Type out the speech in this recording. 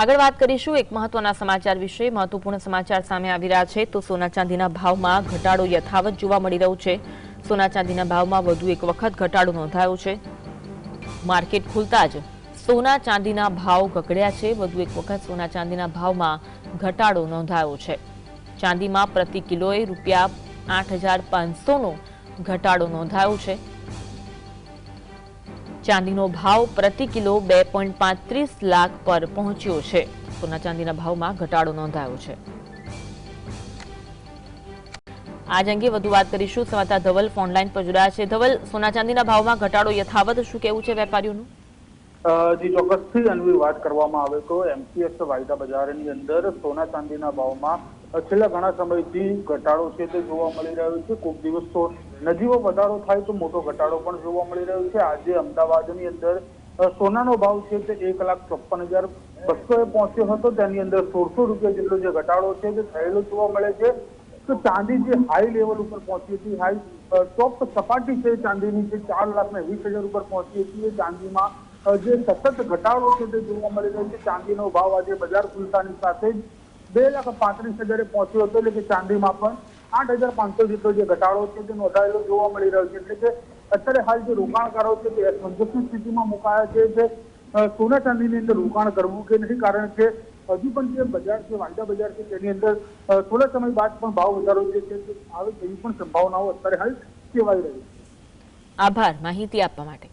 આગળ વાત કરીશું એક મહત્વના સમાચાર વિશે। મહત્વપૂર્ણ સમાચાર સામે આવી રહ્યા છે તો સોના ચાંદીના ભાવમાં ઘટાડો યથાવત જોવા મળી રહ્યો છે। સોના ચાંદીના ભાવમાં વધુ એક વખત ઘટાડો નોંધાયો છે। માર્કેટ ખુલતા જ સોના ચાંદીના ભાવ ગગડ્યા છે। વધુ એક વખત સોના ચાંદીના ભાવમાં ઘટાડો નોંધાયો છે। ચાંદીમાં પ્રતિ કિલોએ ₹8,500નો ઘટાડો નોંધાયો છે। ચાંદીનો ભાવ પ્રતિ કિલો 2.35 લાખ પર પહોંચ્યો છે। સોના ચાંદીના ભાવમાં ઘટાડો નોંધાયો છે। આજ અંગે વધુ વાત કરીશું। સંવાદદાતા ધવલ ફોનલાઈન પર જોડાયા છે। ધવલ, સોના ચાંદીના ભાવમાં ઘટાડો યથાવત શું કહેવું છે વેપારીઓનું? જી ચોક્કસથી અન્વી વાત કરવામાં આવે તો એમસીએક્સ વાયદા બજારની અંદર સોના ચાંદીના ભાવમાં છેલ્લા ઘણા સમયથી ઘટાડો છે તે જોવા મળી રહ્યો છે। કોઈક દિવસ તો નજીવો વધારો થાય તો મોટો ઘટાડો પણ જોવા મળી રહ્યો છે। આજે અમદાવાદની અંદર સોનાનો ભાવ છે તે 1,54,200 પહોંચ્યો હતો। તેની અંદર 1,600 રૂપિયા જેટલો જે ઘટાડો છે તે થયેલો જોવા મળે છે। તો ચાંદી જે હાઈ લેવલ ઉપર પહોંચી હતી, હાઈ ટોપ સપાટી છે ચાંદીની છે 4,20,000 ઉપર પહોંચી હતી। ચાંદીમાં જે સતત ઘટાડો છે તે જોવા મળી રહ્યો છે। ચાંદીનો ભાવ આજે બજાર ખુલતાની સાથે જ 2,35,000 પહોંચ્યો હતો। એટલે કે ચાંદીમાં પણ 8,500 જેટલો જે ઘટાડો છે તે નોંધાયેલો જોવા મળી રહ્યો છે। એટલે કે અત્યારે હાલ જે રોકાણકારો છે તે અસંતોષની સ્થિતિમાં મુકાયા છે કે સોના ચાંદીની અંદર રોકાણ કરવું કે નહીં, કારણ કે હજુ પણ જે બજાર છે, વાયદા બજાર છે, તેની અંદર થોડા સમય બાદ પણ ભાવ વધારો જે છે આવે તેવી પણ સંભાવનાઓ અત્યારે હાલ સેવાઈ રહી છે। આભાર માહિતી આપવા માટે।